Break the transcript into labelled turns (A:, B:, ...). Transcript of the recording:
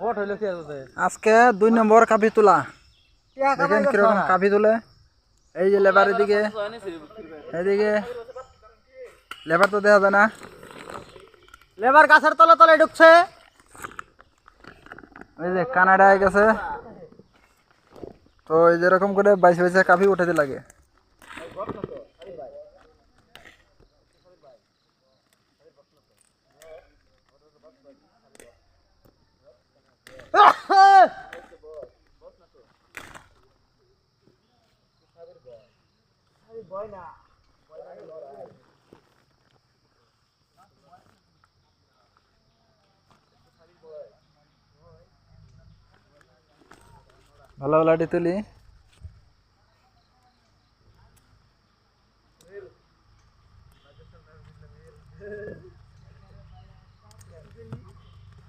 A: আজকে 2 নম্বর কাপি তোলা দেখেন কিরকম কাপি তোলে এই যে লেবার এদিকে লেবার তো দেখা যায় না
B: লেবার গাছের তলে তলে ঢুকছে
A: এই যে কানাডায় গেছে তো এই যেরকম করে 22 কাপি উঠাতে লাগে ভালো ভালো তুলি